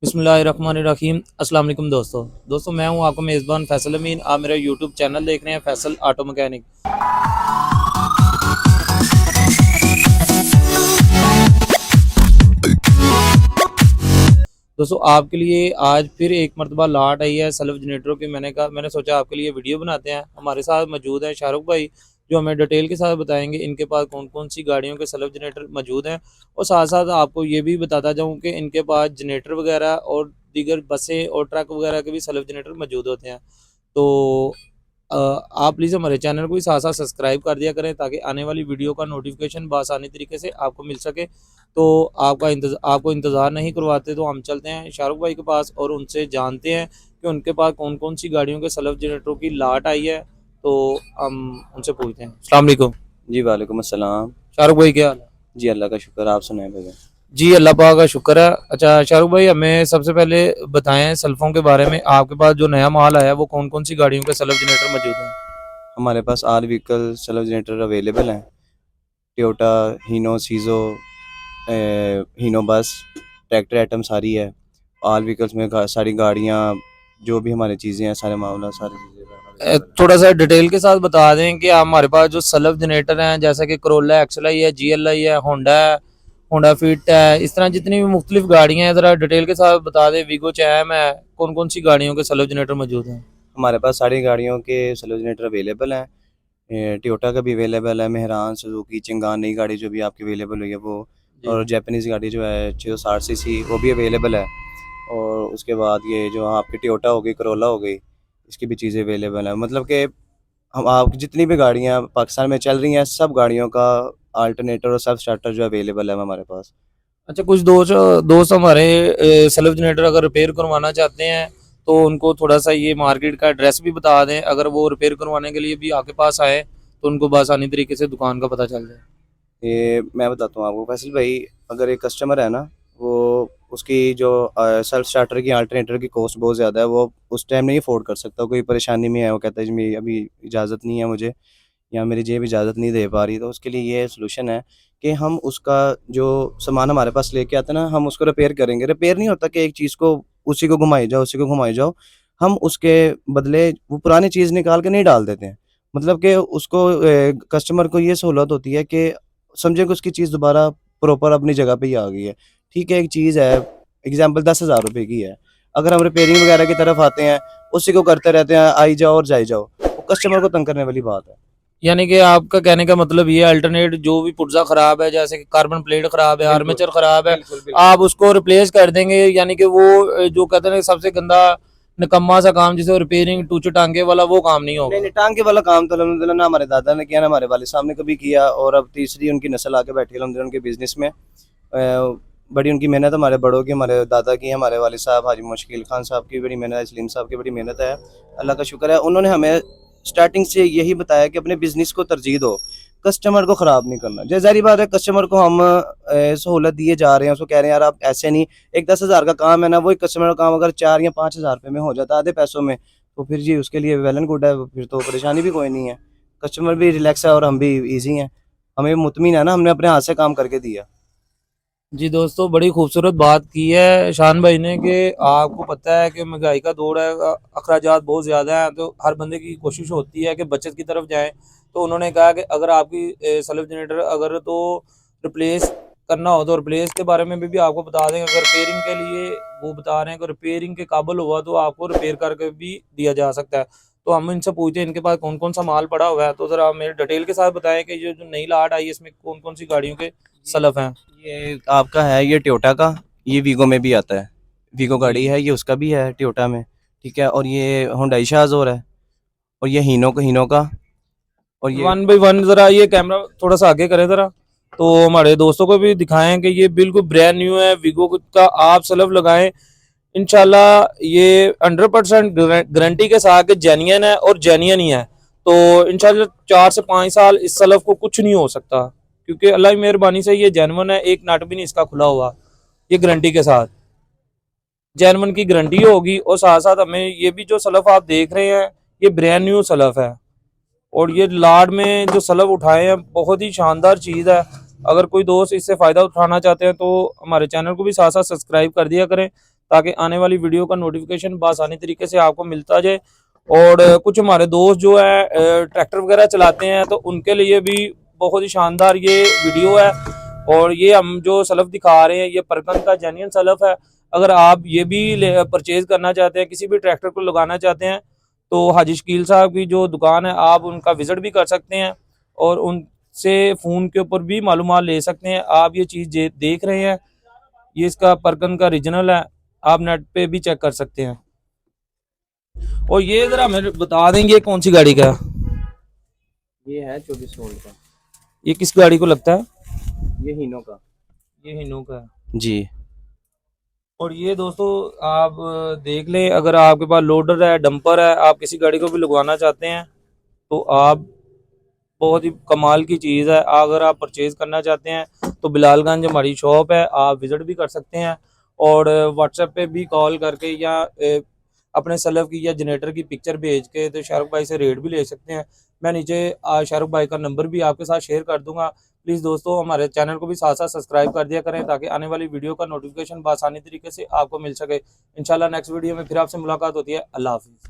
बिस्मिल्लाहिर्रहमानिर्रहीम। अस्सलाम वालेकुम दोस्तों मैं हूं आपका मेज़बान फैसल अमीन। आप मेरा यूट्यूब चैनल देख रहे हैं फैसल ऑटो मैकेनिक। दोस्तों आपके लिए आज फिर एक मरतबा लाट आई है सेल्फ जनरेटरों की। मैंने सोचा आपके लिए वीडियो बनाते हैं। हमारे साथ मौजूद है शाहरुख भाई, जो हमें डिटेल के साथ बताएंगे इनके पास कौन कौन सी गाड़ियों के सेल्फ जनरेटर मौजूद हैं। और साथ साथ आपको ये भी बताता जाऊँ कि इनके पास जनरेटर वगैरह और दीगर बसें और ट्रक वगैरह के भी सेल्फ जनरेटर मौजूद होते हैं। तो आप प्लीज़ हमारे चैनल को भी साथ साथ सब्सक्राइब कर दिया करें, ताकि आने वाली वीडियो का नोटिफिकेशन बआसानी तरीके से आपको मिल सके। तो आपको इंतज़ार नहीं करवाते, तो हम चलते हैं शाहरुख भाई के पास और उनसे जानते हैं कि उनके पास कौन कौन सी गाड़ियों के सेल्फ जनरेटरों की लाट आई है। तो हम उनसे पूछते हैं। अस्सलाम वालेकुम जी वालेकुम अस्सलाम। शाहरुख भाई, क्या हाल है? जी अल्लाह का शुक्र, आप सुनाएं भैया। जी अल्लाह पाक का शुक्र है। अच्छा शाहरुख भाई, हमें सबसे पहले बताएं सेल्फों के बारे में। आपके पास जो नया माल आया है वो कौन कौन सी गाड़ियों के सेल्फ जनरेटर मौजूद हैं? हमारे पास आल व्हीकल सेल्फ जनरेटर अवेलेबल हैं। टोयोटा, हीनो, सीजो, हीनो बस, ट्रैक्टर आइटम सारी है। आल व्हीकल्स में सारी गाड़ियाँ, जो भी हमारी चीज़ें हैं, सारे मामला सारी चीज़ें अवेलेबल हैं। थोड़ा सा डिटेल के साथ बता दें कि हमारे पास जो सेल्फ जनरेटर हैं, जैसे कि करोला एक्सएल है, जीएलआई है, होंडा है, होंडा फिट है, इस तरह जितनी भी मुख्तलिफ गाड़ियाँ हैं ज़रा डिटेल के साथ बता दें। वीगो चैम है, कौन कौन सी गाड़ियों के सेल्फ जनरेटर मौजूद हैं? हमारे पास सारी गाड़ियों के सेल्फ जनरेटर अवेलेबल हैं। टोयोटा का भी अवेलेबल है, मेहरान, सुजुकी, चिंगान नई गाड़ी जो भी आपकी अवेलेबल हुई है वो। जी और जापानीज़ गाड़ी जो है 660 सीसी वो भी अवेलेबल है। और उसके बाद ये जो आपकी टोयोटा हो गई, करोला हो गई, इसकी भी चीज़ें अवेलेबल हैं। मतलब कि हम आप जितनी भी गाड़ियाँ पाकिस्तान में चल रही हैं, सब गाड़ियों का अल्टरनेटर और सब स्टार्टर जो अवेलेबल है हमारे पास। अच्छा, कुछ दोस्त दोस्त हमारे सेल्फ जनरेटर अगर रिपेयर करवाना चाहते हैं, तो उनको थोड़ा सा ये मार्केट का एड्रेस भी बता दें। अगर वो रिपेयर करवाने के लिए भी आपके पास आए तो उनको बआसानी तरीके से दुकान का पता चल जाए। ये मैं बताता हूँ आपको फैसल भाई, अगर एक कस्टमर है ना, वो उसकी जो सेल्फ स्टार्टर की अल्टरनेटर की कॉस्ट बहुत ज़्यादा है, वो उस टाइम नहीं अफोर्ड कर सकता, कोई परेशानी में है, वो कहता है जी मेरी अभी इजाज़त नहीं है मुझे, या मेरी जेब इजाज़त नहीं दे पा रही, तो उसके लिए ये सलूशन है कि हम उसका जो सामान हमारे पास लेके आते हैं ना, हम उसको रिपेयर करेंगे। रिपेयर नहीं होता कि एक चीज़ को उसी को घुमाई जाओ, उसी को घुमाई जाओ। हम उसके बदले वो पुरानी चीज़ निकाल के नहीं डाल देते हैं। मतलब कि उसको कस्टमर को ये सहूलत होती है कि समझे कि उसकी चीज़ दोबारा प्रॉपर अपनी जगह पे ही आ गई है। ठीक है, एक चीज़ है, एग्ज़ाम्पल 10,000 रुपए की है। अगर हम रिपेयरिंग वगैरह की तरफ आते हैं, उसी को करते रहते हैं, आई जाओ और जाई जाओ, वो कस्टमर को तंग करने वाली बात है। यानी कि आपका कहने का मतलब ये अल्टरनेट जो भी पुर्जा खराब है, जैसे कि कार्बन प्लेट खराब है, बिल्कुल, आर्मेचर खराब है, बिल्कुल, बिल्कुल। आप उसको रिप्लेस कर देंगे। यानी कि वो जो कहते हैं सबसे गंदा निकम्मा सा काम, जिसे रिपेयरिंग टूचे टांगे वाला, वो काम नहीं नहीं, होगा। नहीं, टाँगे वाला काम तो अल्हम्दुलिल्लाह ना हमारे दादा ने किया, ना हमारे वालिद साहब ने कभी किया, और अब तीसरी उनकी नस्ल आके बैठी है अल्हम्दुलिल्लाह उनके बिज़नेस में। बड़ी उनकी मेहनत, हमारे बड़ों की, हमारे दादा की, हमारे वालिद साहब हाजी मुश्किल खान साहब की बड़ी मेहनत है, सलीम साहब की बड़ी मेहनत है। अल्लाह का शुक्र है, उन्होंने हमें स्टार्टिंग से यही बताया कि अपने बिज़नेस को तरजीह दो, कस्टमर को ख़राब नहीं करना। जो ज़ाहिर बात है, कस्टमर को हम सहूलत दिए जा रहे हैं, उसको कह रहे हैं यार आप ऐसे नहीं, एक 10,000 का काम है ना, वही कस्टमर का काम अगर 4 या 5,000 रुपये में हो जाता आधे पैसों में, तो फिर जी उसके लिए वेल एंड गुड है, फिर तो परेशानी भी कोई नहीं है। कस्टमर भी रिलैक्स है और हम भी ईज़ी हैं। हमें मुतमिन है ना, हमने अपने हाथ से काम करके दिया। जी दोस्तों, बड़ी खूबसूरत बात की है शान भाई ने कि आपको पता है कि महंगाई का दौर है, अखराजात बहुत ज़्यादा हैं, तो हर बंदे की कोशिश होती है कि बचत की तरफ जाएं। तो उन्होंने कहा कि अगर आपकी सेल्फ जनरेटर अगर तो रिप्लेस करना हो तो रिप्लेस के बारे में भी आपको बता देंगे। अगर रिपेयरिंग के लिए वो बता रहे हैं कि रिपेयरिंग के काबिल हुआ तो आपको रिपेयर करके भी दिया जा सकता है। तो हम इनसे पूछते हैं इनके पास कौन कौन सा माल पड़ा हुआ है। तो ज़रा मेरे डिटेल के साथ बताएं कि ये जो नई लाट आई है इसमें कौन कौन सी गाड़ियों के सलफ हैं। ये आपका है, ये टोयोटा का, ये वीगो में भी आता है। वीगो जी गाड़ी है, ये उसका भी है टोयोटा में। ठीक है, और ये हुंडई शाज़ोर है, और ये हीनो का, और ये वन बाई वन जरा ये कैमरा थोड़ा सा आगे करें जरा, तो हमारे दोस्तों को भी दिखाएं कि ये बिल्कुल ब्रांड न्यू है। वीगो का आप सलफ लगाएं, इंशाल्लाह ये 100% गारंटी के साथ जेन्युइन है और जेन्युइन ही है। तो इंशाल्लाह 4 से 5 साल इस सलफ को कुछ नहीं हो सकता, क्योंकि अल्लाह की मेहरबानी से ये जेन्युइन है, एक नट भी नहीं इसका खुला हुआ। ये गारंटी के साथ जेन्युइन की गारंटी होगी। और साथ साथ हमें ये भी जो सलफ आप देख रहे हैं ये ब्रांड न्यू सलफ है, और ये लाड में जो सलब उठाए हैं बहुत ही शानदार चीज़ है। अगर कोई दोस्त इससे फ़ायदा उठाना चाहते हैं तो हमारे चैनल को भी साथ साथ सब्सक्राइब कर दिया करें, ताकि आने वाली वीडियो का नोटिफिकेशन आसानी तरीके से आपको मिलता जाए। और कुछ हमारे दोस्त जो है ट्रैक्टर वगैरह चलाते हैं तो उनके लिए भी बहुत ही शानदार ये वीडियो है। और ये हम जो सलफ दिखा रहे हैं ये परकन का जेन्युइन सलफ है। अगर आप ये भी परचेज करना चाहते हैं, किसी भी ट्रैक्टर को लगाना चाहते हैं, तो हाजी शकील साहब की जो दुकान है आप उनका विजिट भी कर सकते हैं और उनसे फ़ोन के ऊपर भी मालूमात ले सकते हैं। आप ये चीज़ देख रहे हैं, ये इसका परकन का ओरिजिनल है, आप नेट पे भी चेक कर सकते हैं। और ये ज़रा हमें बता देंगे कौन सी गाड़ी का है? ये है 24 वोल्ट का, ये किस गाड़ी को लगता है? ये हीनो का। ये हिनो का है जी। और ये दोस्तों आप देख लें, अगर आपके पास लोडर है, डंपर है, आप किसी गाड़ी को भी लगवाना चाहते हैं तो आप बहुत ही कमाल की चीज़ है। अगर आप परचेज करना चाहते हैं तो बिलालगंज हमारी शॉप है, आप विजिट भी कर सकते हैं और व्हाट्सएप पे भी कॉल करके या अपने सलफ की या जनरेटर की पिक्चर भेज के तो शाहरुख भाई से रेट भी ले सकते हैं। मैं नीचे शाहरुख भाई का नंबर भी आपके साथ शेयर कर दूंगा। प्लीज़ दोस्तों हमारे चैनल को भी साथ साथ सब्सक्राइब कर दिया करें ताकि आने वाली वीडियो का नोटिफिकेशन आसानी तरीके से आपको मिल सके। इंशाल्लाह नेक्स्ट वीडियो में फिर आपसे मुलाकात होती है। अल्लाह हाफिज़।